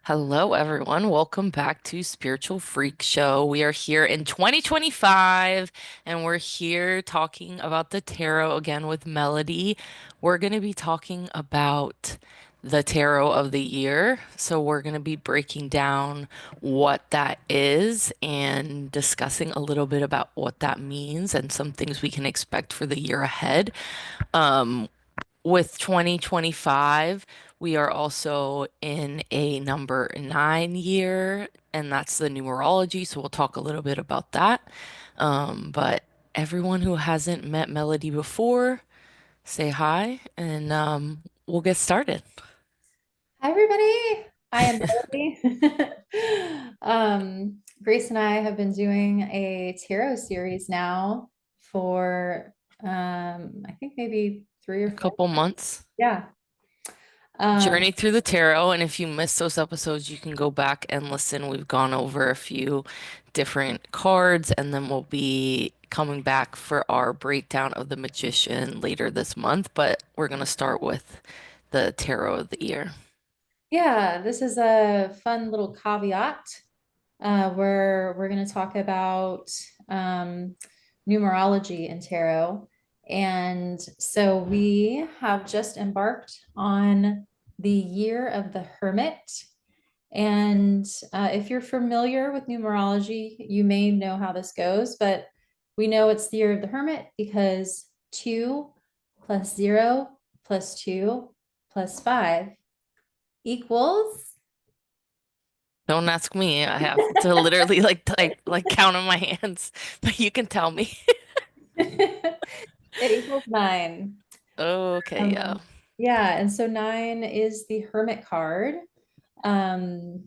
Hello, everyone. Welcome back to Spiritual Freak Show. We are here in 2025 and we're here talking about the tarot again with Melody. We're going to be talking about the tarot of the year. So, we're going to be breaking down what that is and discussing a little bit about what that means and some things we can expect for the year ahead. With 2025, we are also in a number 9 year, and that's the numerology. So we'll talk a little bit about that. But everyone who hasn't met Melody before, say hi, and we'll get started. Hi, everybody. I am Melody. Grace and I have been doing a tarot series now for I think maybe three or A four. couple months. Yeah. Um, Journey through the tarot, and if you missed those episodes, you can go back and listen. We've gone over a few different cards, and then we'll be coming back for our breakdown of the magician later this month. But we're going to start with the tarot of the year. yeah, this is a fun little caveat where we're going to talk about numerology and tarot. And so we have just embarked on the year of the Hermit. And if you're familiar with numerology, you may know how this goes, but we know it's the year of the Hermit because 2 plus 0 plus 2 plus 5 equals Don't ask me. I have to literally like type, like count on my hands, but you can tell me. it equals 9. Okay, yeah. Yeah, and so 9 is the Hermit card. Um,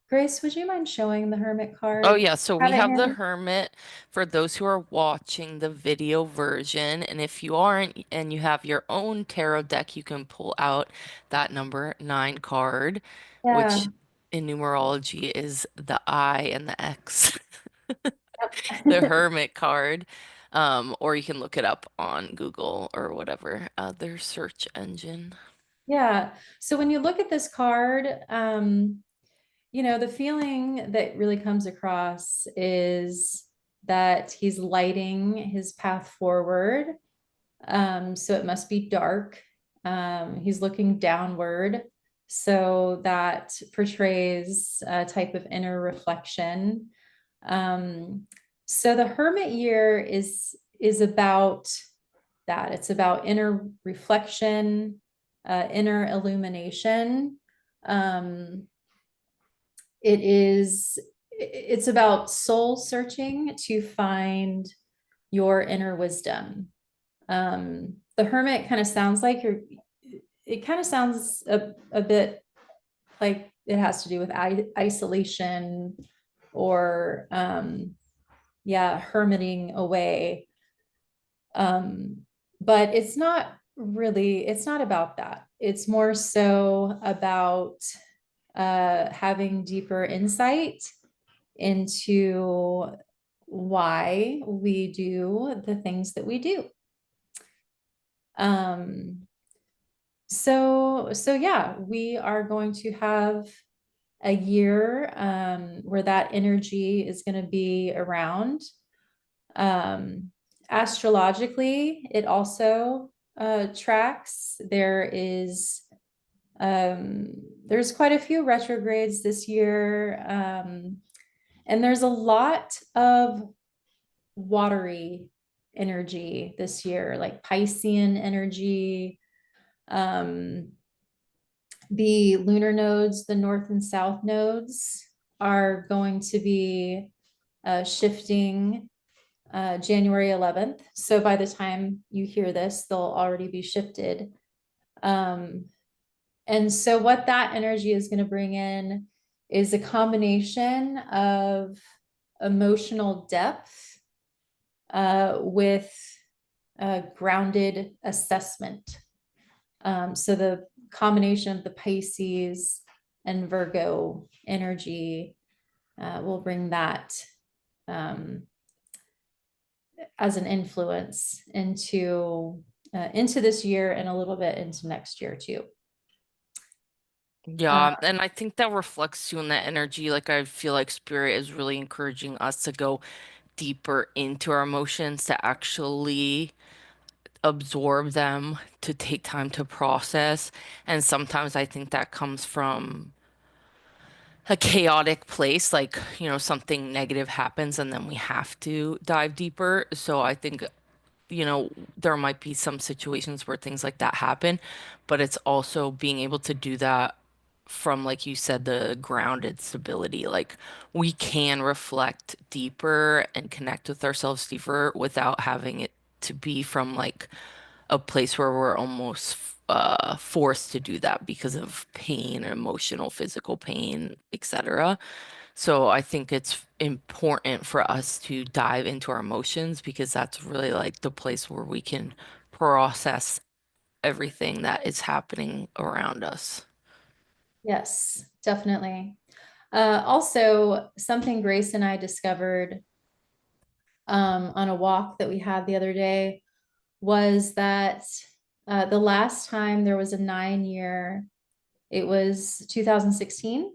Grace, would you mind showing the Hermit Oh card? yeah, so Have we it have the handy? Hermit for those who are watching the video version. And if you aren't and you have your own tarot deck, you can pull out that number 9 card, which Yeah. in numerology is the I and the X, the Yep. Hermit card. Or you can look it up on Google or whatever, their search engine. Yeah. So when you look at this card, the feeling that really comes across is that he's lighting his path forward. So it must be dark. He's looking downward. So that portrays a type of inner reflection. Um, so the Hermit year is about that. It's about inner reflection, inner illumination. Um, it's about soul searching to find your inner wisdom. The hermit kind of sounds like it kind of sounds a bit like it has to do with isolation or yeah, hermiting away. Um, but it's not about that. It's more so about having deeper insight into why we do the things that we do. Um, so yeah, we are going to have a year where that energy is going to be around. Um, Astrologically, it also tracks. Um, there's quite a few retrogrades this year, and there's a lot of watery energy this year, like Piscean energy. Um, the lunar nodes, the north and south nodes, are going to be shifting January 11th. So by the time you hear this, they'll already be shifted. Um, and so what that energy is going to bring in is a combination of emotional depth with grounded assessment. So the combination of the Pisces and Virgo energy will bring that um, as an influence into this year and a little bit into next year too. Yeah, and I think that reflects you in that energy. Like I feel like spirit is really encouraging us to go deeper into our emotions, to actually absorb them, to take time to process. And sometimes I think that comes from a chaotic place, like, something negative happens and then we have to dive deeper. So I think, there might be some situations where things like that happen, but it's also being able to do that from, like you said, the grounded stability. Like we can reflect deeper and connect with ourselves deeper without having it to be from like a place where we're almost forced to do that because of pain, emotional, physical pain, etc. So I think it's important for us to dive into our emotions because that's really like the place where we can process everything that is happening around us. Yes, definitely. Also, something Grace and I discovered on a walk that we had the other day was that the last time there was a 9 year, it was 2016.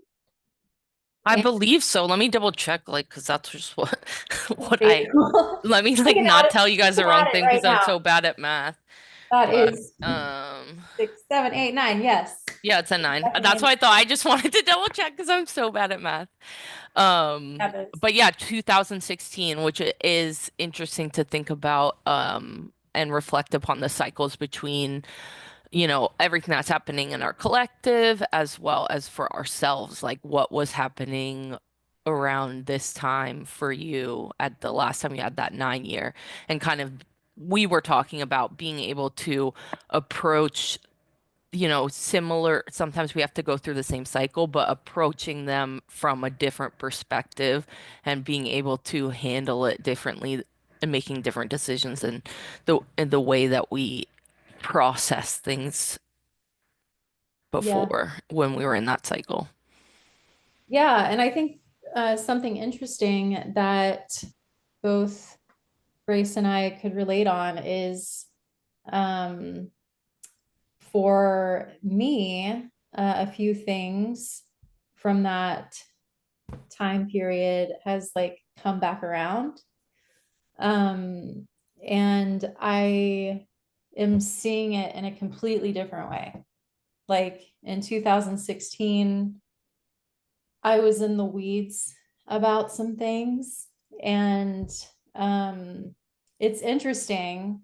I And believe so. Let me double check, like, because that's just what what okay, cool. let me We like can add not it, tell you we guys the can wrong add it thing right because I'm now. so bad at math. That But is 6, 7, 8, 9. Yes. yeah, it's a nine. That's Definitely. why I thought I just wanted to double check because I'm so bad at math. That is. But yeah, 2016, which is interesting to think about and reflect upon the cycles between, everything that's happening in our collective as well as for ourselves, like what was happening around this time for you at the last time you had that 9 year and kind of we were talking about being able to approach similar, sometimes we have to go through the same cycle, but approaching them from a different perspective and being able to handle it differently and making different decisions and the way that we process things Yeah. before when we were in that cycle. Yeah. And I think something interesting that both Grace and I could relate on is um, for me, a few things from that time period has like come back around. Um, and I am seeing it in a completely different way. Like in 2016, I was in the weeds about some things, and um, it's interesting.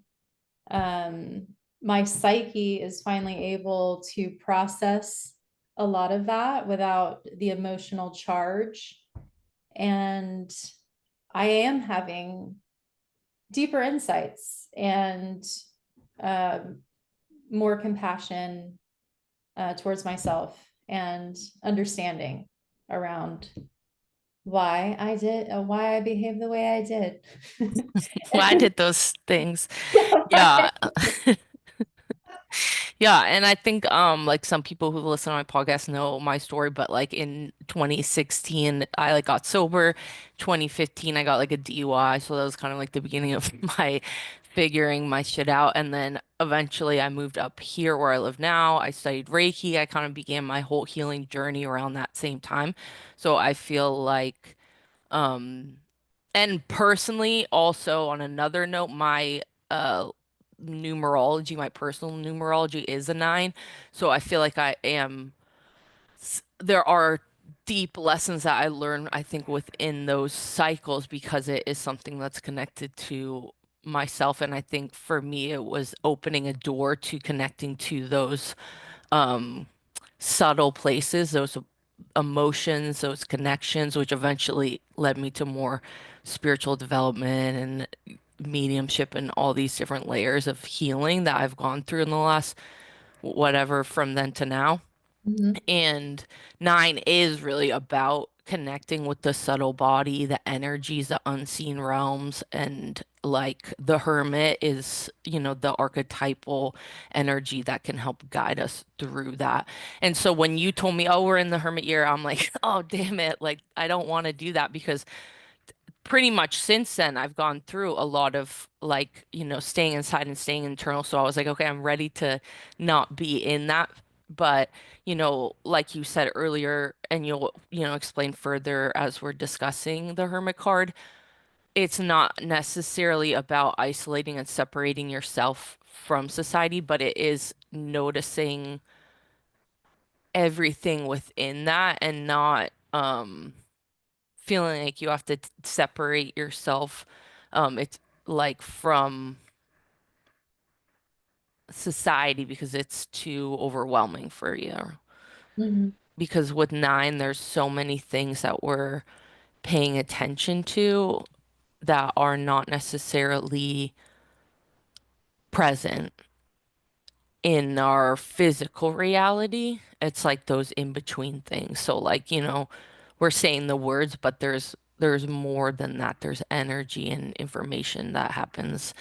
Um, my psyche is finally able to process a lot of that without the emotional charge. And I am having deeper insights and um, more compassion towards myself and understanding around why I behaved the way I did. Well, I did those things. Yeah. Yeah. Yeah, and I think like some people who listen to my podcast know my story, but like in 2016 I like got sober. 2015 I got like a DUI, so that was kind of like the beginning of my figuring my shit out. And then eventually I moved up here where I live now. I studied Reiki. I kind of began my whole healing journey around that same time. So I feel like um and personally, also on another note, my numerology, my personal numerology is a nine. So I feel like there are deep lessons that I learn, I think, within those cycles because it is something that's connected to myself. And I think for me, it was opening a door to connecting to those um subtle places, those emotions, those connections, which eventually led me to more spiritual development and mediumship and all these different layers of healing that I've gone through in the last whatever from then to now. Mhm. And nine is really about connecting with the subtle body, the energies, the unseen realms, and like the hermit is, the archetypal energy that can help guide us through that. And so when you told me, oh, we're in the hermit year, I'm like, oh, damn it. Like, I don't want to do that because pretty much since then I've gone through a lot of like, staying inside and staying internal. So I was like, okay, I'm ready to not be in that But, like you said earlier, and you'll, explain further as we're discussing the Hermit card, it's not necessarily about isolating and separating yourself from society, but it is noticing everything within that and not feeling like you have to separate yourself it's like from society because it's too overwhelming for you. Mhm. Because with nine, there's so many things that we're paying attention to that are not necessarily present in our physical reality. It's like those in between things. So like, we're saying the words, but there's more than that. There's energy and information that happens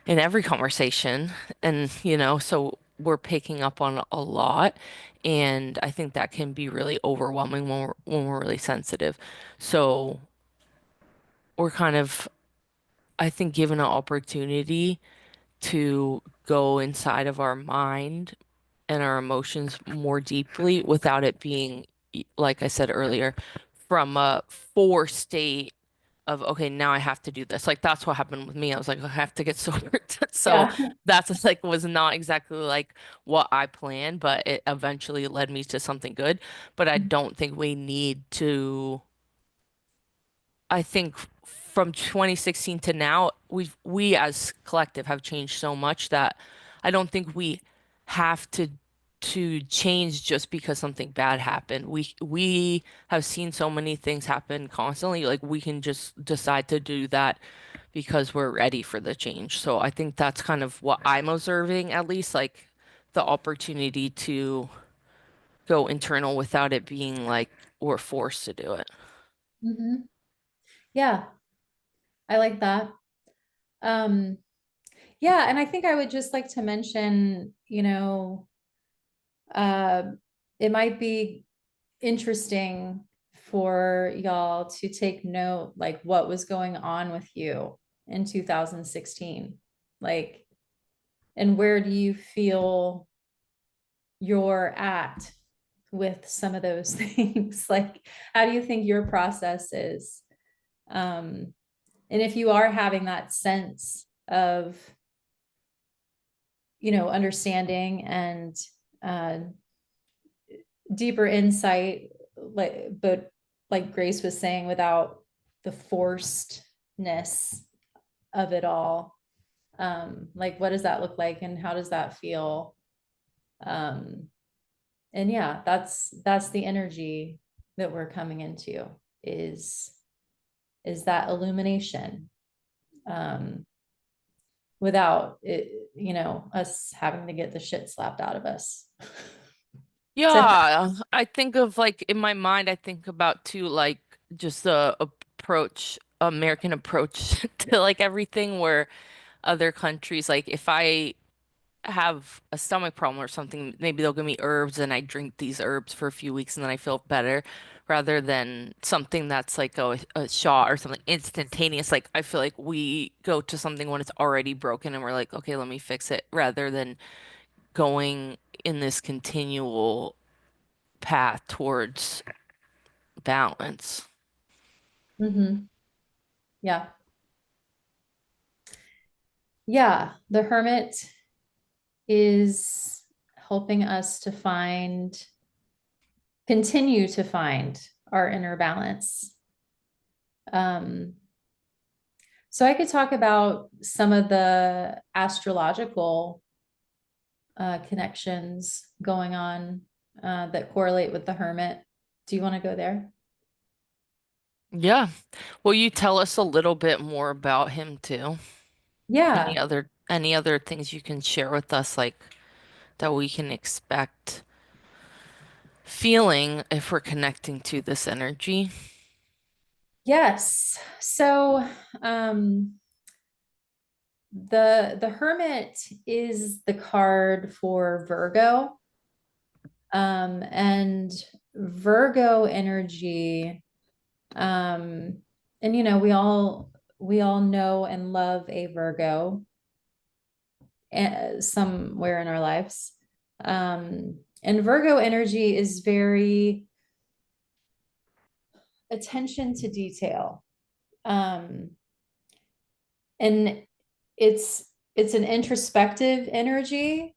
in every conversation. And, so we're picking up on a lot. And I think that can be really overwhelming when we're really sensitive. So we're kind of, I think, given an opportunity to go inside of our mind and our emotions more deeply without it being, like I said earlier, from a forced state of, okay, now I have to do this. Like that's what happened with me. I was like, I have to get sober. So Yeah. that's like was not exactly like what I planned, but it eventually led me to something good. But I don't think we need to I think from 2016 to now, we as collective have changed so much that I don't think we have to change just because something bad happened. We have seen so many things happen constantly. Like we can just decide to do that because we're ready for the change. So I think that's kind of what I'm observing, at least like the opportunity to go internal without it being like we're forced to do it. Mhm. Yeah, I like that. Um, yeah, and I think I would just like to mention, uh, it might be interesting for y'all to take note, like what was going on with you in 2016, like, and where do you feel you're at with some of those things? Like, how do you think your process is? Um, and if you are having that sense of, understanding and uh, deeper insight, but like Grace was saying, without the forcedness of it all. Like what does that look like and how does that feel? Um, and yeah, that's the energy that we're coming into is is that illumination. Um, without it, us having to get the shit slapped out of us. to Yeah, I think of like in my mind, I think about too like just the approach, American approach to like everything where other countries, like if I have a stomach problem or something, maybe they'll give me herbs and I drink these herbs for a few weeks and then I feel better rather than something that's like a shot or something instantaneous. Like I feel like we go to something when it's already broken and we're like, okay, let me fix it rather than going in this continual path towards balance. Mhm. Yeah. Yeah, the hermit is helping us to continue to find our inner balance. Um, so I could talk about some of the astrological connections going on that correlate with the hermit. Do you want to go there? Yeah. Will you tell us a little bit more about him too? Yeah. Any other things you can share with us like that we can expect feeling if we're connecting to this energy? Yes. So the hermit is the card for Virgo. And Virgo energy, um, and we all know and love a Virgo somewhere in our lives. Um, And Virgo energy is very attention to detail. Um, and it's an introspective energy.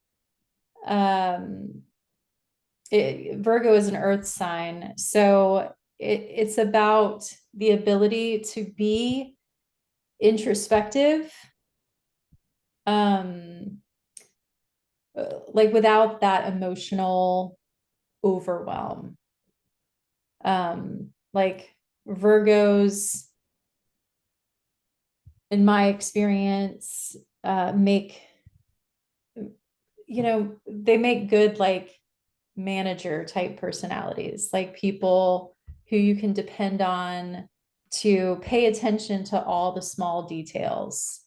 Um, Virgo is an earth sign, so it's about the ability to be introspective, um, like without that emotional overwhelm. Like Virgos, in my experience, make, they make good like manager type personalities, like people who you can depend on to pay attention to all the small details.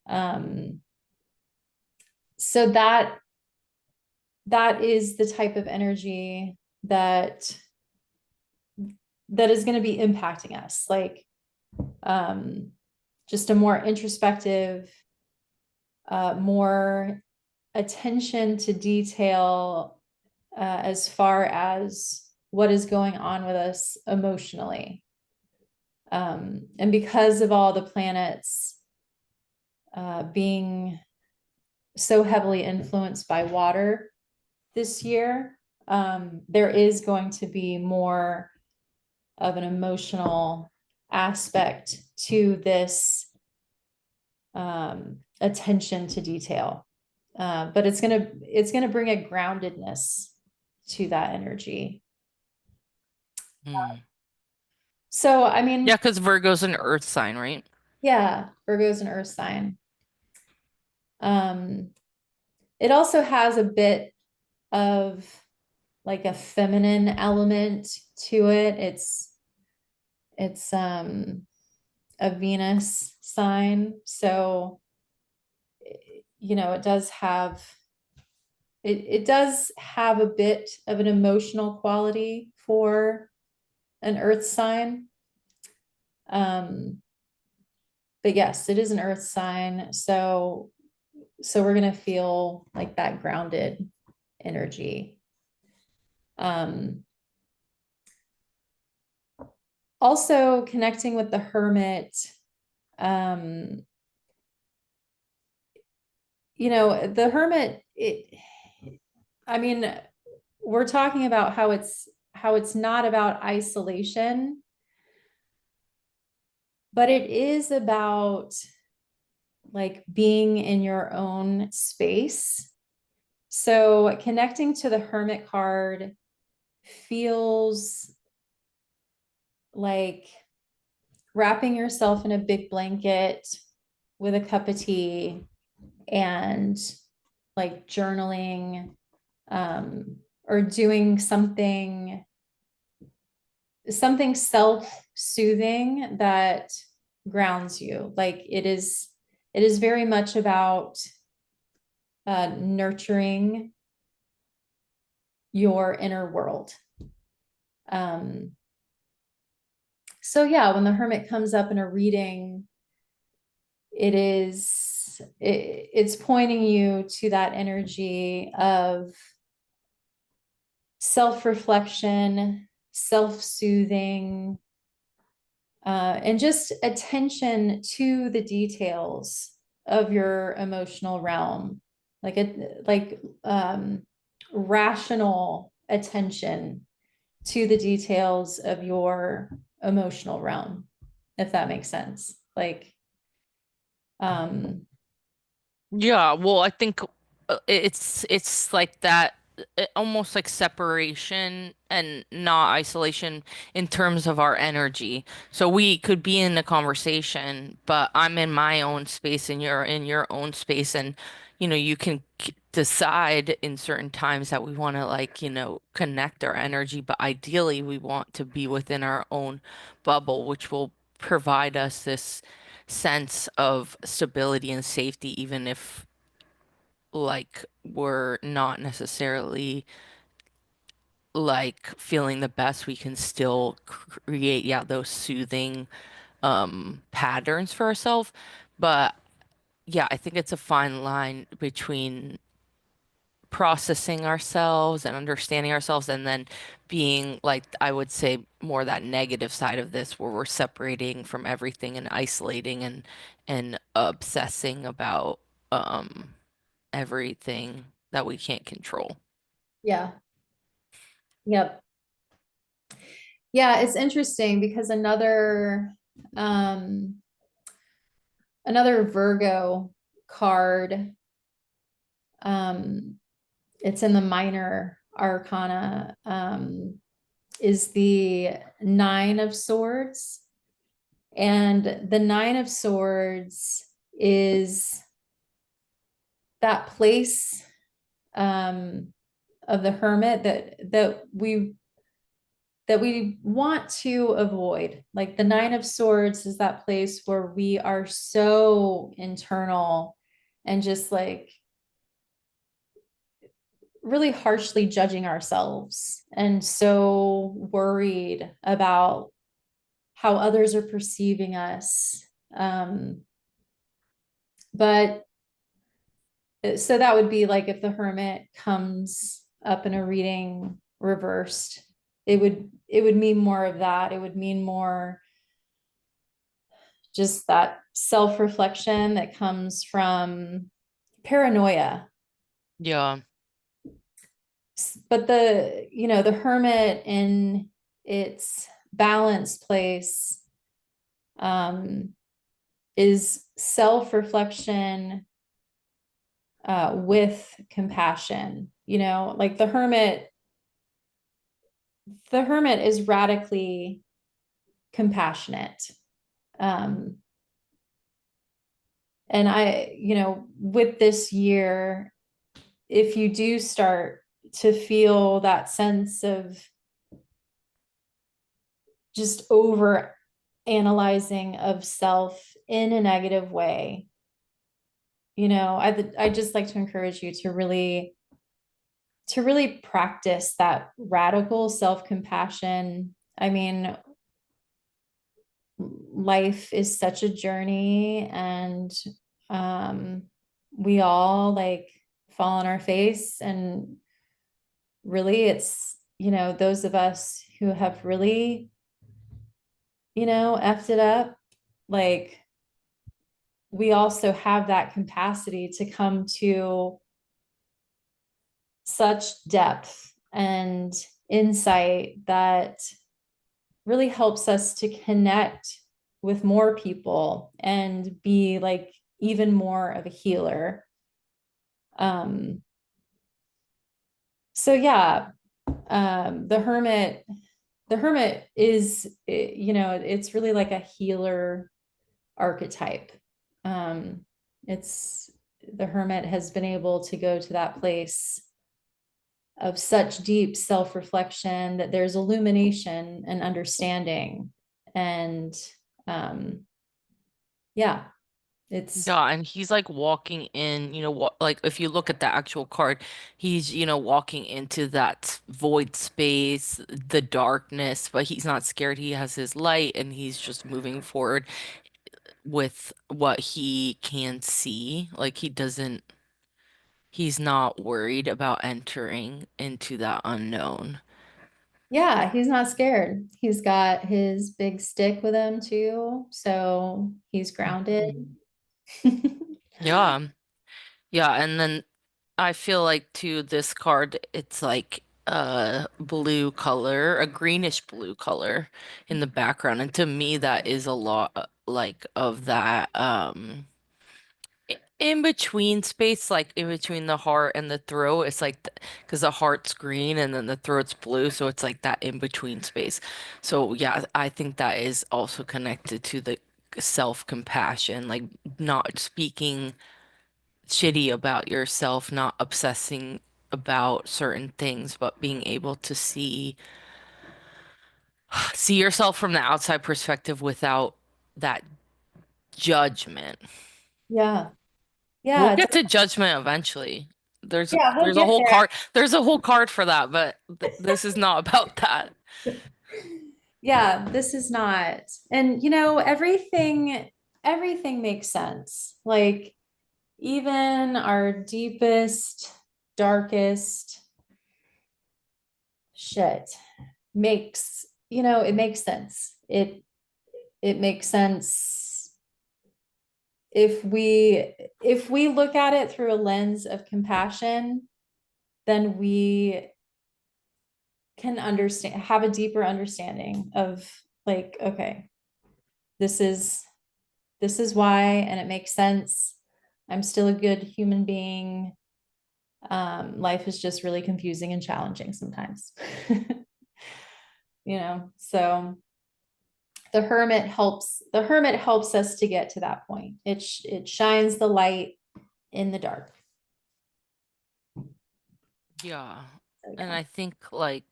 Um, so that is the type of energy that is going to be impacting us, like um, just a more introspective, more attention to detail, as far as what is going on with us emotionally. And because of all the planets being so heavily influenced by water this year, there is going to be more of an emotional aspect to this, attention to detail. But it's gonna bring a groundedness to that energy. Hmm. So I mean, Yeah, because Virgo's an earth sign, right? yeah, Virgo's an earth sign. Um, it also has a bit of like a feminine element to it. It's a Venus sign. So it does have it does have a bit of an emotional quality for an earth sign. Um, but yes, it is an earth sign. So we're gonna feel like that grounded energy. Um, Also connecting with the hermit, um, the hermit, I mean, we're talking about how it's not about isolation, but it is about like being in your own space. So connecting to the hermit card feels like wrapping yourself in a big blanket with a cup of tea and like journaling, or doing something self-soothing that grounds you. Like it is very much about nurturing your inner world. Um, so yeah, when the hermit comes up in a reading, it's pointing you to that energy of self-reflection, self-soothing, and just attention to the details of your emotional realm, like rational attention to the details of your emotional realm, if that makes sense. Like, um, Yeah, well, I think it's like that, almost like separation and not isolation in terms of our energy. So we could be in a conversation, but I'm in my own space and you're in your own space, and you can decide in certain times that we want to like, connect our energy, but ideally we want to be within our own bubble, which will provide us this sense of stability and safety, even if like we're not necessarily like feeling the best, we can still create, yeah, those soothing patterns for ourselves. But yeah, I think it's a fine line between processing ourselves and understanding ourselves, and then being like, I would say more that negative side of this where we're separating from everything and isolating and obsessing about everything that we can't control. Yeah. Yep. Yeah, it's interesting because um another Virgo card, um it's in the minor arcana, is the Nine of Swords. And the Nine of Swords is that place, um, of the Hermit that we want to avoid. Like the Nine of Swords is that place where we are so internal and just like really harshly judging ourselves and so worried about how others are perceiving us. Um, but so that would be like if the Hermit comes up in a reading reversed, it would mean more of that. It would mean more just that self-reflection that comes from paranoia. Yeah. But the Hermit in its balanced place, um, is self-reflection, with compassion. Like the hermit is radically compassionate. Um, and with this year, if you do start to feel that sense of just over analyzing of self in a negative way, I just like to encourage you to really practice that radical self-compassion. I mean, life is such a journey, and um we all like fall on our face, and really it's those of us who have really effed it up, like we also have that capacity to come to such depth and insight that really helps us to connect with more people and be like even more of a healer. Um, so yeah, the hermit is, it's really like a healer archetype. Um, it's the hermit has been able to go to that place of such deep self-reflection that there's illumination and understanding. And um, yeah, it's Yeah, and he's like walking in, like if you look at the actual card, he's, walking into that void space, the darkness, but he's not scared. He has his light and he's just moving forward with what he can see. Like he's not worried about entering into that unknown. yeah, he's not scared. He's got his big stick with him too, so he's grounded. Mhm. Yeah. Yeah, and then I feel like too this card it's like a blue color, a greenish blue color in the background. And to me that is a lot like of that in between space, like in between the heart and the throat. It's like because the heart's green and then the throat's blue, so it's like that in between space. So yeah, I think that is also connected to the self-compassion, like not speaking shitty about yourself, not obsessing about certain things, but being able to see yourself from the outside perspective without that judgment. Yeah, We'll yeah, get to judgment eventually. yeah, we'll There's a get whole there. card there's a whole card for that, but th this is not about that. Yeah, this is not. And everything makes sense. Like even our deepest darkest shit makes, it makes sense. It makes sense if we look at it through a lens of compassion, then we can have a deeper understanding of, like, okay, this is why, and it makes sense. I'm still a good human being. Life is just really confusing and challenging sometimes. So the hermit helps us to get to that point. It shines the light in the dark. Yeah. So And yeah. I think like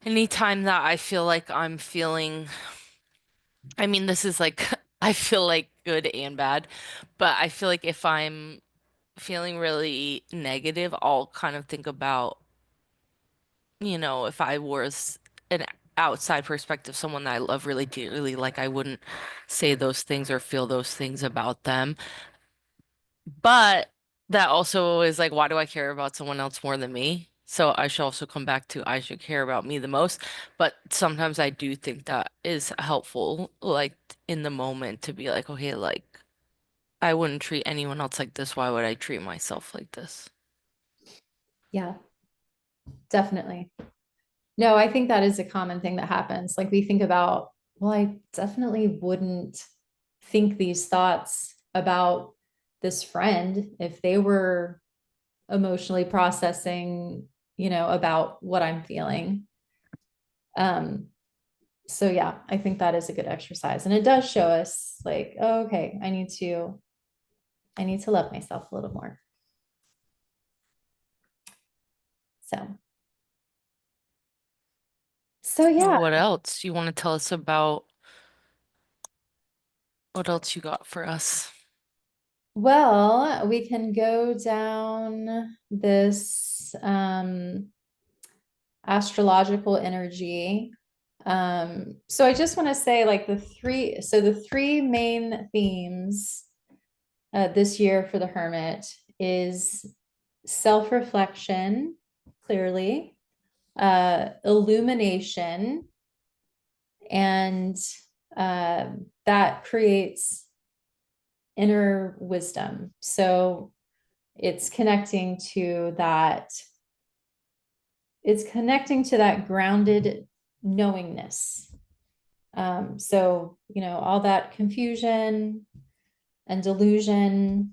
anytime that I feel like I'm feeling, I mean, this is like, I feel like good and bad, but I feel like if I'm feeling really negative, I'll kind of think about, if I was an outside perspective, someone that I love really dearly, like I wouldn't say those things or feel those things about them. But that also is like, why do I care about someone else more than me? So I should also come back to I should care about me the most. But sometimes I do think that is helpful, like in the moment to be like, okay, like I wouldn't treat anyone else like this. Why would I treat myself like this? Yeah, definitely. No, I think that is a common thing that happens. Like we think about, well, I definitely wouldn't think these thoughts about this friend if they were emotionally processing, about what I'm feeling. Um, so yeah, I think that is a good exercise. And it does show us like, oh, okay, I need to love myself a little more. So, Well, yeah. what else? You want to tell us about what else you got for us? Well, we can go down this astrological energy. So I just want to say like the three main themes this year for the Hermit is self-reflection, clearly, illumination, and uh, that creates inner wisdom. So it's connecting to that, grounded knowingness. So all that confusion and delusion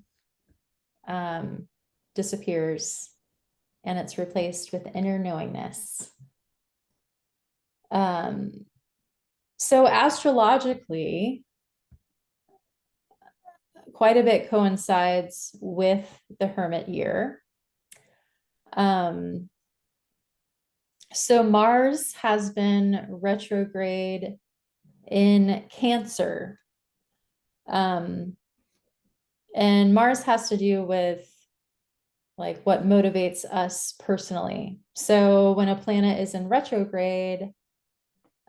um, disappears, and it's replaced with inner knowingness. Um, so astrologically, quite a bit coincides with the Hermit year. Um, so Mars has been retrograde in Cancer. Um, and Mars has to do with like what motivates us personally. So when a planet is in retrograde,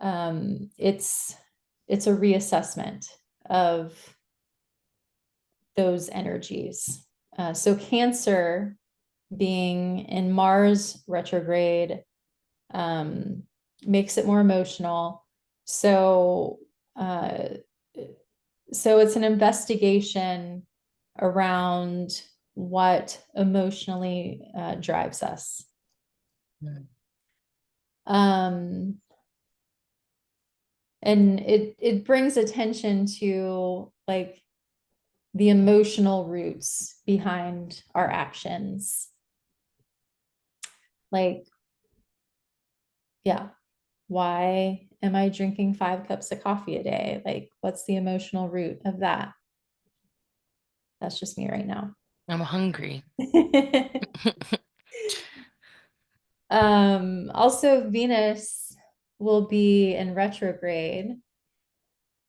it's a reassessment of those energies. So Cancer being in Mars retrograde um, makes it more emotional. So uh, so it's an investigation around what emotionally drives us. Mm. Um, and it brings attention to like the emotional roots behind our actions. Like, yeah, why am I drinking 5 cups of coffee a day? Like, what's the emotional root of that? That's just me right now. I'm hungry. Also, Venus will be in retrograde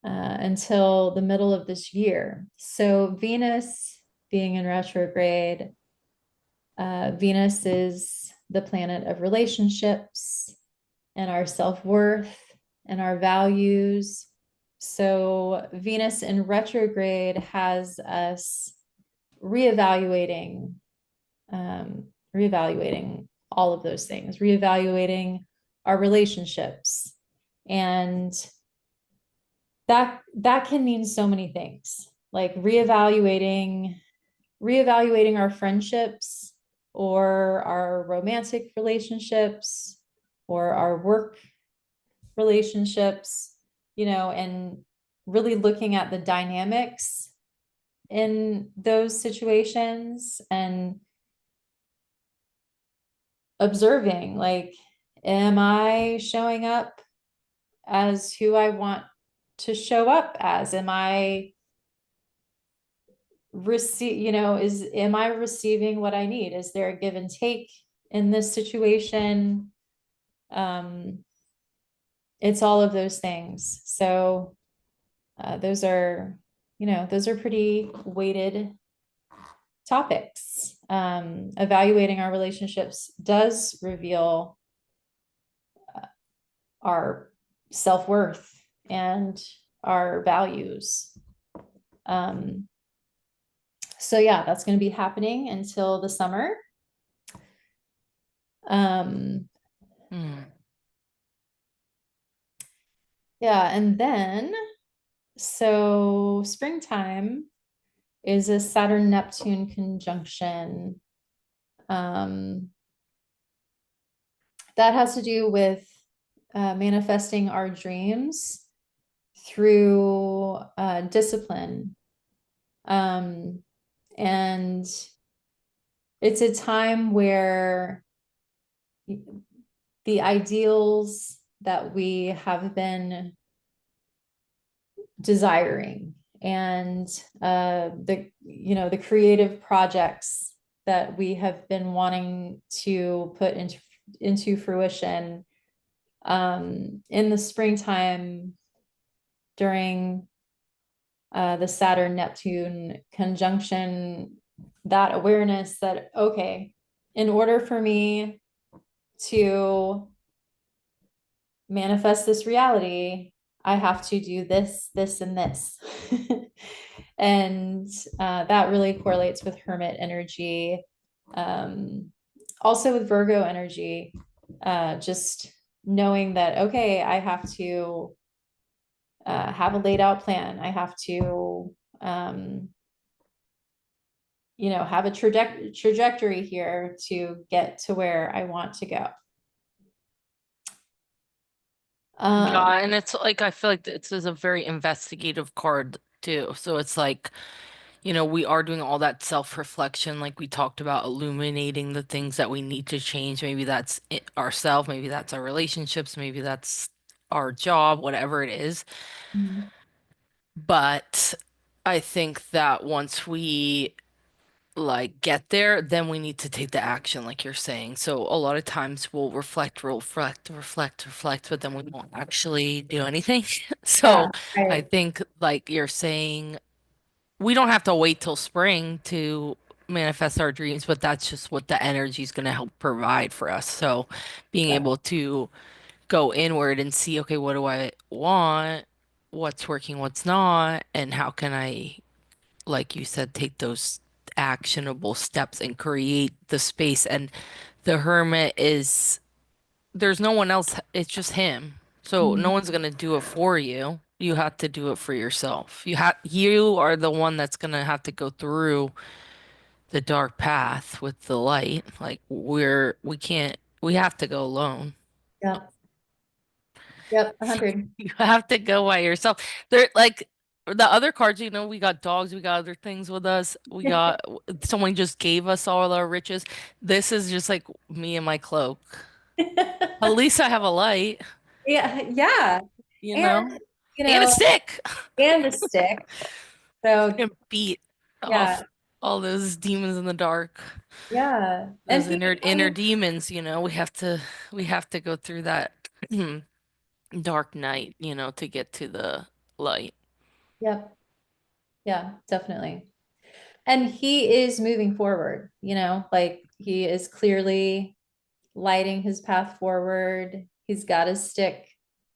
until the middle of this year. So, Venus being in retrograde, Venus is the planet of relationships and our self worth and our values. So, Venus in retrograde has us reevaluating, reevaluating all of those things, reevaluating our relationships. And that can mean so many things, like reevaluating our friendships or our romantic relationships or our work relationships, and really looking at the dynamics in those situations and observing, like, am I showing up as who I want to show up as? Am I am I receiving what I need? Is there a give and take in this situation? Um, it's all of those things. So those are pretty weighted topics. Evaluating our relationships does reveal our self-worth and our values. So yeah, that's going to be happening until the summer. Mm. Yeah, and then so springtime is a Saturn Neptune conjunction. That has to do with manifesting our dreams through discipline. And it's a time where the ideals that we have been desiring and the creative projects that we have been wanting to put into fruition in the springtime during the Saturn Neptune conjunction, that awareness that, okay, in order for me to manifest this reality, I have to do this, this, and this. And that really correlates with Hermit energy. Also with Virgo energy, just knowing that, okay, I have to have a laid out plan. I have to, have a trajectory here to get to where I want to go. Yeah, and it's like I feel like this is a very investigative card too. So it's like, we are doing all that self-reflection, like we talked about, illuminating the things that we need to change. Maybe that's ourselves, maybe that's our relationships, maybe that's our job, whatever it is. Mhm. But I think that once we like get there, then we need to take the action, like you're saying. So a lot of times we'll reflect, but then we won't actually do anything. Yeah, So I right. think, like you're saying, we don't have to wait till spring to manifest our dreams, but that's just what the energy is going to help provide for us. So being Yeah. able to go inward and see, okay, what do I want? What's working, what's not, and how can I, like you said, take those actionable steps and create the space. And the hermit is, there's no one else, it's just him. So no Mhm. one's gonna do it for you. You have to do it for yourself. You are the one that's gonna have to go through the dark path with the light. Like we have to go alone. Yep. Yep. 100. You have to go by yourself. They're like the other cards, we got dogs, we got other things with us. We got someone just gave us all our riches. This is just like me and my cloak. At least I have a light, Yeah. Yeah. you And, know, you and a know, stick. and a stick. So, And beat yeah. off all those demons in the dark. Yeah. And Those people, inner demons, we have to go through that dark night, to get to the light. yep. Yeah, definitely. And he is moving forward, like he is clearly lighting his path forward. He's got his stick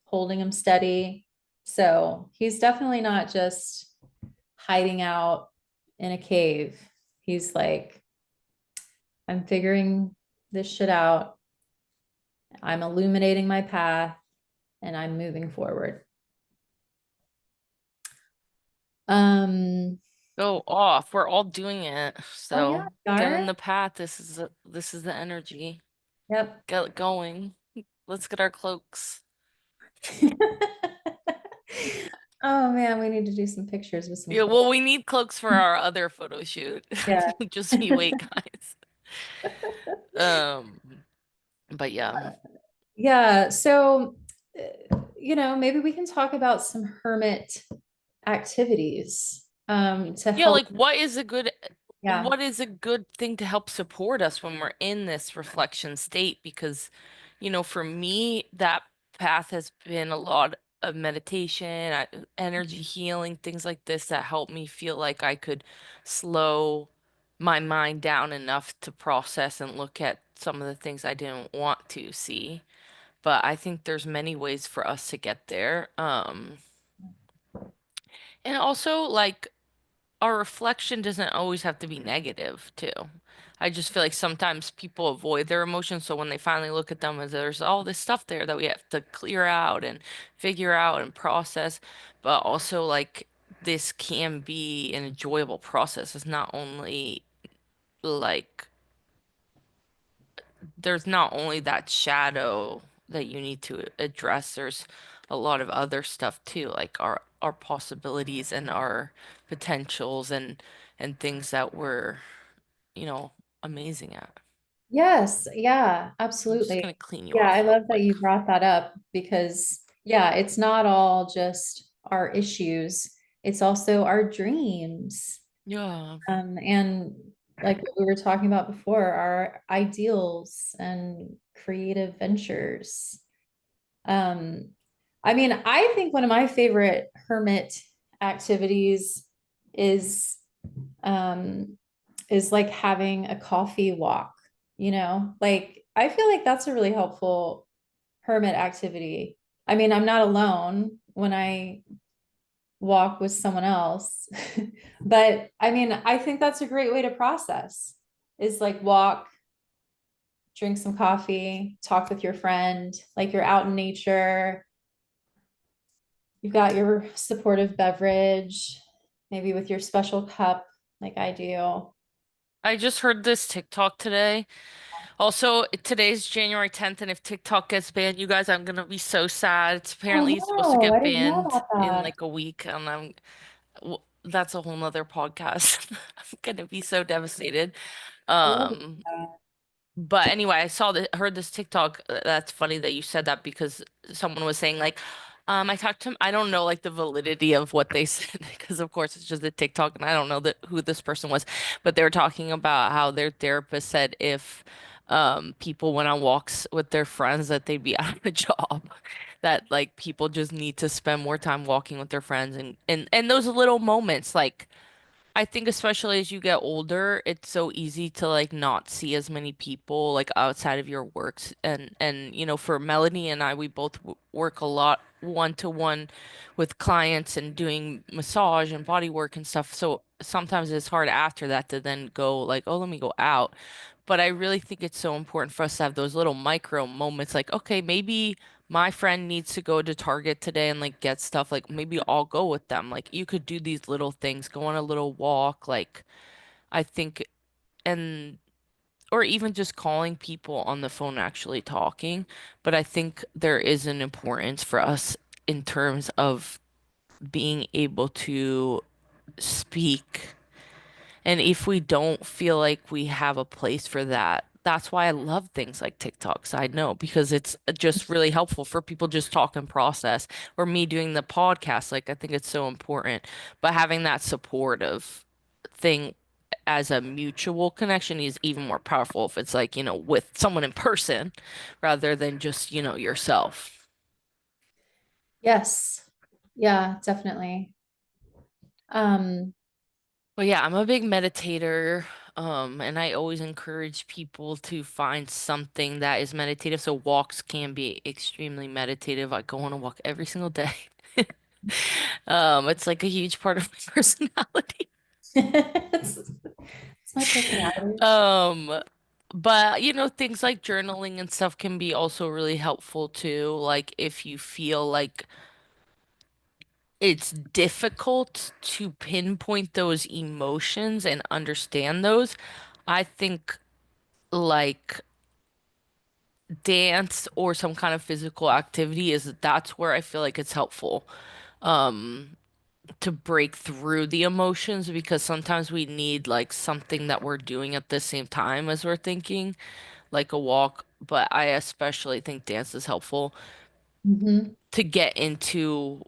holding him steady. So he's definitely not just hiding out in a cave. He's like, I'm figuring this shit out. I'm illuminating my path and I'm moving forward. Um, Go off. We're all doing it. oh yeah, So we get in are. the path. This is the energy. Yep. Get going. Let's get our cloaks. Oh man, we need to do some pictures with some Yeah, well, clothes. we need cloaks for our other photo shoot. Yeah. Just you wait, guys. Um, but yeah. Yeah. So, maybe we can talk about some hermit activities to Yeah, help. like Yeah. what is a good thing to help support us when we're in this reflection state? Because, for me, that path has been a lot of meditation, energy healing, things like this that help me feel like I could slow my mind down enough to process and look at some of the things I didn't want to see. But I think there's many ways for us to get there. And also like our reflection doesn't always have to be negative too. I just feel like sometimes people avoid their emotions, so when they finally look at them, there's all this stuff there that we have to clear out and figure out and process. But also, like, this can be an enjoyable process. It's not only like there's not only that shadow that you need to address, there's a lot of other stuff too, like our possibilities and our potentials and things that we're, you know, amazing at. Yes. Yeah, I'm just absolutely. gonna clean you Yeah, I off real love that quick. you brought that up because, yeah, it's not all just our issues, it's also our dreams. Yeah. And like what we were talking about before, our ideals and creative ventures. Um, I mean, I think one of my favorite hermit activities is um is like having a coffee walk, Like I feel like that's a really helpful hermit activity. I mean, I'm not alone when I walk with someone else. But I mean, I think that's a great way to process is like walk, drink some coffee, talk with your friend, like you're out in nature. You've got your supportive beverage, maybe with your special cup, like I do. I just heard this TikTok today. Also, today's January 10th, and if TikTok gets banned, you guys, I'm gonna be so sad. It's Oh apparently supposed to no, I get didn't know banned about in that. like a week, and that's a whole nother podcast. I'm gonna be so devastated. Oh, Um, but anyway, heard this TikTok. That's funny that you said that because someone was saying like, I talked to him. I don't know like the validity of what they said because of course it's just a TikTok and I don't know who this person was, but they were talking about how their therapist said if people went on walks with their friends that they'd be out of a job. That like people just need to spend more time walking with their friends and those little moments like I think especially as you get older, it's so easy to like not see as many people like outside of your works and for Melanie and I we both work a lot one to one with clients and doing massage and body work and stuff. So sometimes it's hard after that to then go like, "Oh, let me go out." But I really think it's so important for us to have those little micro moments like, okay, maybe my friend needs to go to Target today and like get stuff. Like maybe I'll go with them. Like you could do these little things, go on a little walk. Like I think, and or even just calling people on the phone, actually talking. But I think there is an importance for us in terms of being able to speak and if we don't feel like we have a place for that, that's why I love things like TikTok. Side note, because it's just really helpful for people just talk and process, or me doing the podcast. Like I think it's so important. But having that supportive thing as a mutual connection is even more powerful if it's like, with someone in person rather than just, yourself. yes. Yeah, definitely. Um, Well, yeah, I'm a big meditator, and I always encourage people to find something that is meditative. So walks can be extremely meditative. I go on a walk every single day. It's like a huge part of my personality. it's It's my personality. Um, but things like journaling and stuff can be also really helpful too. Like if you feel like it's difficult to pinpoint those emotions and understand those, I think like dance or some kind of physical activity that's where I feel like it's helpful to break through the emotions because sometimes we need like something that we're doing at the same time as we're thinking, like a walk, but I especially think dance is helpful Hmm. to get into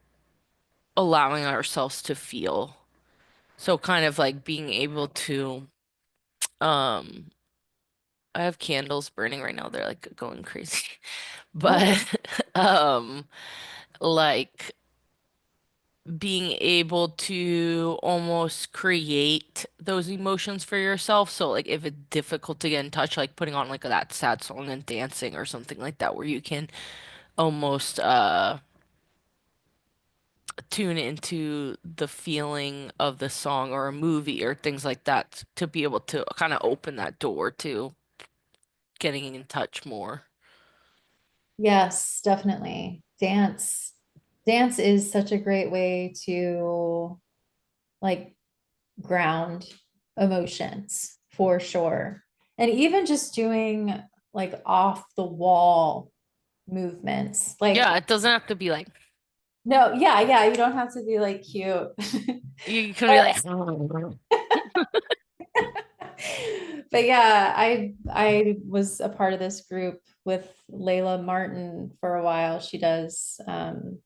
allowing ourselves to feel. So kind of like being able to um I have candles burning right now. They're like going crazy. Oh, But um like being able to almost create those emotions for yourself. So like if it's difficult to get in touch, like putting on like that sad song and dancing or something like that where you can almost tune into the feeling of the song or a movie or things like that to be able to kind of open that door to getting in touch more. yes, definitely. Dance is such a great way to like ground emotions for sure. And even just doing like off the wall movements. Like, Yeah, it doesn't have to be like no, yeah, yeah, you don't have to be like cute. you can be But like but yeah, I was a part of this group with Layla Martin for a while. She does um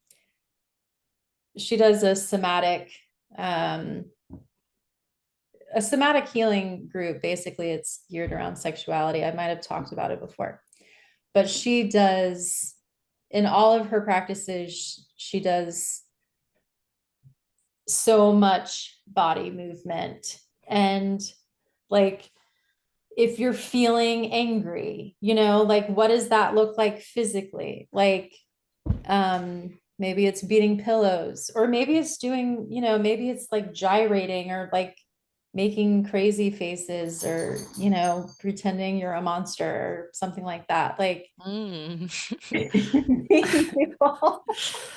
a somatic healing group. Basically, it's geared around sexuality. I might have talked about it before. But she does in all of her practices, she does so much body movement and like if you're feeling angry, like what does that look like physically? Like maybe it's beating pillows or maybe it's doing, maybe it's like gyrating or like making crazy faces or, pretending you're a monster or something like that. Like mm. making people.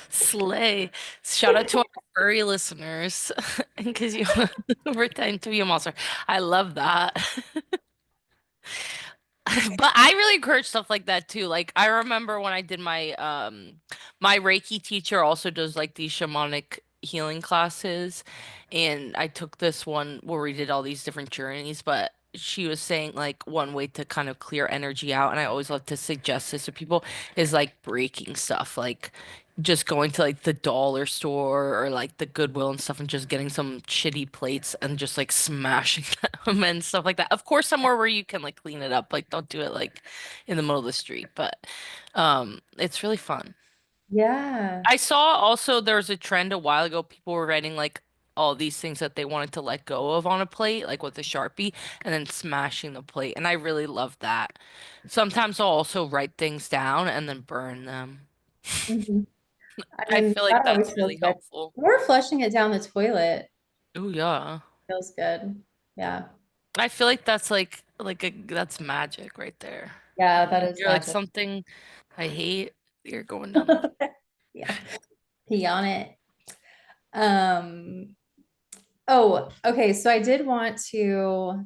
Slay. Shout out to our furry listeners because you pretend to be a monster. I love that. But I really encourage stuff like that too. Like I remember when I did my Reiki teacher also does like these shamanic healing classes and I took this one where we did all these different journeys, but she was saying like one way to kind of clear energy out and I always love to suggest this to people is like breaking stuff. Like just going to like the dollar store or like the Goodwill and stuff and just getting some shitty plates and just like smashing them and stuff like that. Of course, somewhere where you can like clean it up. Like don't do it like in the middle of the street, but it's really fun. Yeah. I saw also there was a trend a while ago, people were writing like all these things that they wanted to let go of on a plate, like with a Sharpie, and then smashing the plate. And I really love that. Sometimes I'll also write things down and then burn them. Mhm. I I mean, feel like that always that's feels really good. helpful. Or flushing it down the toilet Oh yeah. feels good. Yeah. I feel like that's like that's magic right there. Yeah, that is You're like magic. something I hate, you're going down the Yeah. Pee on it. Um, oh, okay. So I did want to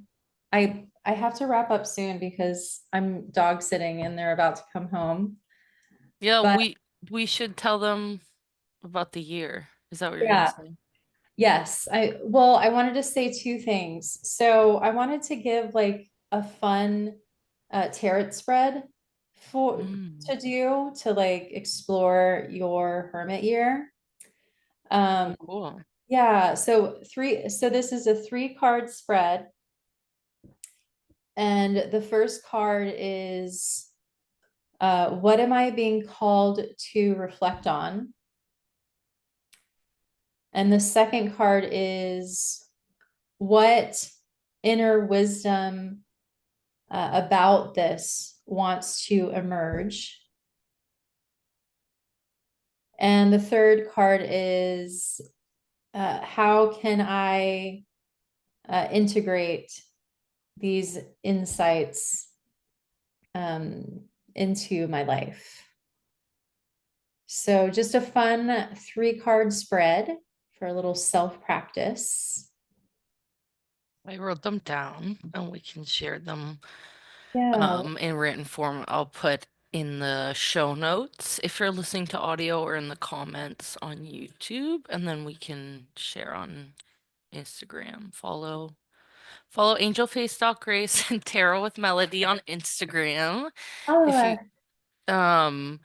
I have to wrap up soon because I'm dog sitting and they're about to come home. Yeah, But we should tell them about the year. Is that what you're gonna yeah, say? yes. I wanted to say two things. So I wanted to give like a fun tarot spread for Mm. to do to like explore your hermit year. Oh, Um, cool. yeah, so this is a 3 card spread, and the first card is what am I being called to reflect on? And the second card is what inner wisdom about this wants to emerge. And the third card is how can I integrate these insights into my life. So just a fun 3 card spread for a little self practice. I wrote them down and we can share them Yeah. in written form. I'll put in the show notes if you're listening to audio or in the comments on YouTube, and then we can share on Instagram. Follow angelface.grace and tarot with melody on Instagram. If Oh, you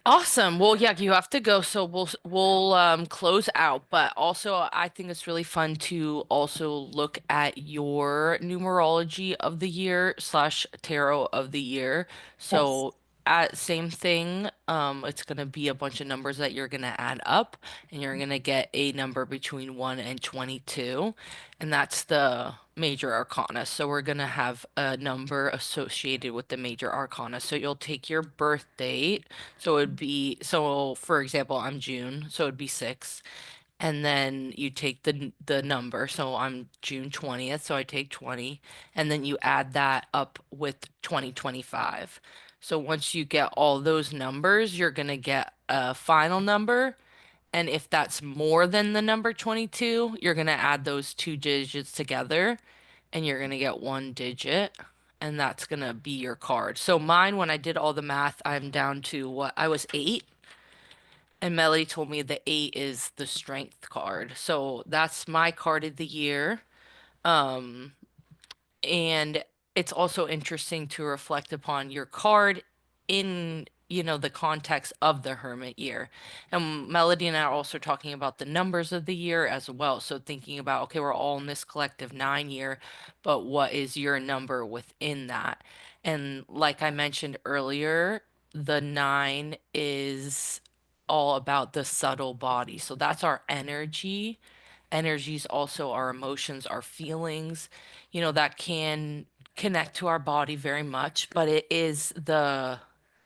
Awesome. Well, yeah, you have to go, so we'll close out. But also, I think it's really fun to also look at your numerology of the year slash tarot of the year. yes. So at same thing, it's gonna be a bunch of numbers that you're gonna add up, and you're gonna get a number between 1 and 22, and that's the major arcana. So we're gonna have a number associated with the major arcana. So you'll take your birth date. So it'd be, so for example, I'm June, so it'd be 6. And then you take the number. So I'm June 20th, so I take 20, and then you add that up with 2025. So once you get all those numbers, you're gonna get a final number. And if that's more than the number 22, you're gonna add those two digits together and you're gonna get one digit, and that's gonna be your card. So mine, when I did all the math, I'm down to what I was 8, and Melody told me the 8 is the strength card. So that's my card of the year. Um, and it's also interesting to reflect upon your card in, the context of the Hermit year. And Melody and I are also talking about the numbers of the year as well. So thinking about, okay, we're all in this collective 9 year, but what is your number within that? And like I mentioned earlier, the 9 is all about the subtle body. So that's our energy. Energies also our emotions, our feelings, that can connect to our body very much, but it is the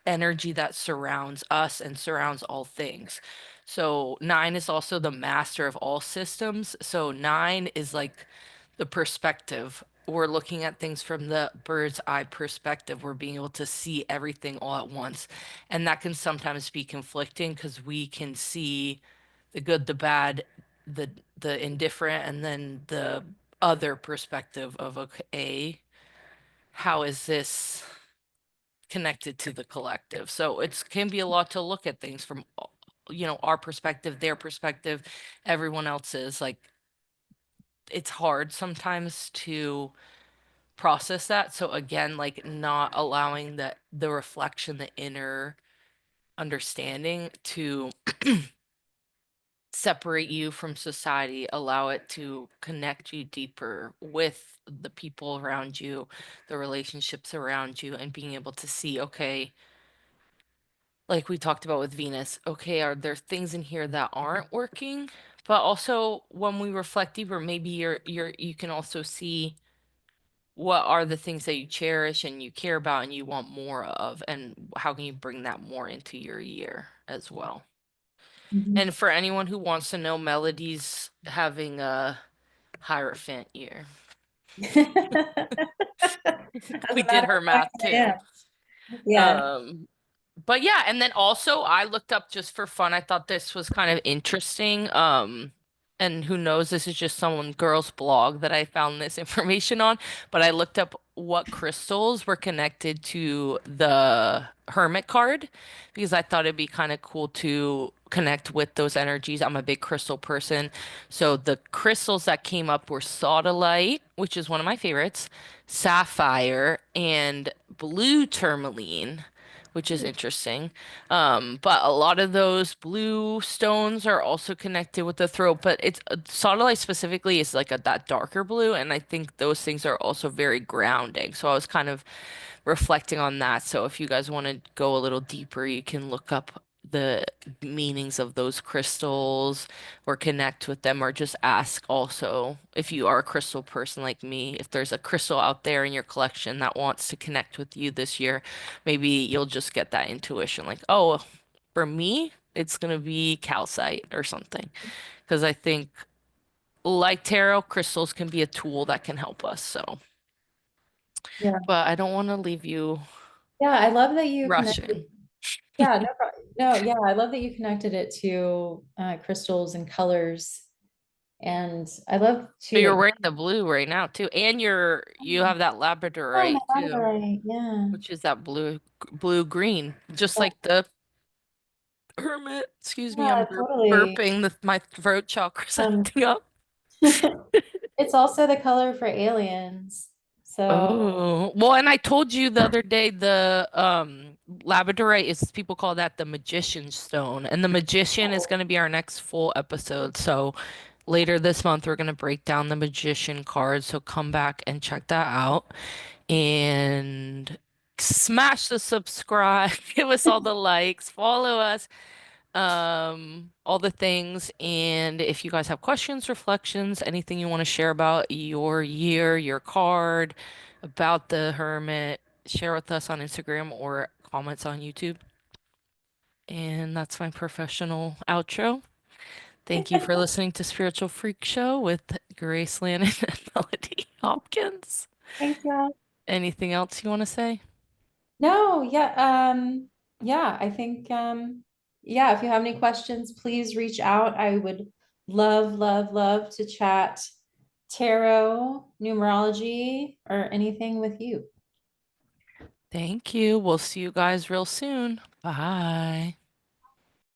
energy that surrounds us and surrounds all things. So 9 is also the master of all systems. So 9 is like the perspective. We're looking at things from the bird's eye perspective. We're being able to see everything all at once. And that can sometimes be conflicting because we can see the good, the bad, the the indifferent, and then the other perspective of, okay, how is this connected to the collective? So it can be a lot to look at things from, our perspective, their perspective, everyone else's. Like, it's hard sometimes to process that. So again, like not allowing the reflection, the inner understanding to separate you from society, allow it to connect you deeper with the people around you, the relationships around you, and being able to see, okay, like we talked about with Venus, okay, are there things in here that aren't working? But also when we reflect deeper, maybe you can also see what are the things that you cherish and you care about and you want more of, and how can you bring that more into your year as well. Mhm. And for anyone who wants to know, Melody's having a Hierophant year. As We a did matter her of fact, math I am. too. Yeah. Um, but yeah, and then also I looked up just for fun. I thought this was kind of interesting. And who knows, this is just someone girl's blog that I found this information on, but I looked up what crystals were connected to the Hermit card because I thought it'd be kind of cool to connect with those energies. I'm a big crystal person. So the crystals that came up were sodalite, which is one of my favorites, sapphire, and blue tourmaline, which is interesting. But a lot of those blue stones are also connected with the throat, but it's sodalite specifically is like that darker blue, and I think those things are also very grounding. So I was kind of reflecting on that. So if you guys want to go a little deeper, you can look up the meanings of those crystals or connect with them, or just ask also if you are a crystal person like me, if there's a crystal out there in your collection that wants to connect with you this year, maybe you'll just get that intuition like, oh, for me, it's gonna be calcite or something. Because I think, like tarot, crystals can be a tool that can help us. So. Yeah. But I don't want to leave you Yeah, I love that you connected. rushing. Yeah, no, no, yeah, I love that you connected it to crystals and colors. And I love too that You're you, wearing the blue right now too, and you have that oh, my labradorite too, right. Yeah. which is that blue green, just Yeah, like the Hermit. Excuse me, I'm yeah, totally. burping. My throat chakra's Um, acting up. it's also the color for aliens. So, Oh, well, and I told you the other day the labradorite is people call that the magician stone, and the magician is going to be our next full episode. So later this month we're going to break down the magician card. So come back and check that out and smash the subscribe, give us all the likes, follow us, all the things. And if you guys have questions, reflections, anything you want to share about your year, your card, about the hermit, share with us on Instagram or comments on YouTube. And that's my professional outro. Thank you for listening to Spiritual Freak Show with Grace Lannon and Melody Hopkins. thanks, y'all. Anything else you want to say? No, yeah, yeah, I think, yeah, if you have any questions, please reach out. I would love, love, love to chat tarot, numerology, or anything with you. Thank you. We'll see you guys real soon. Bye.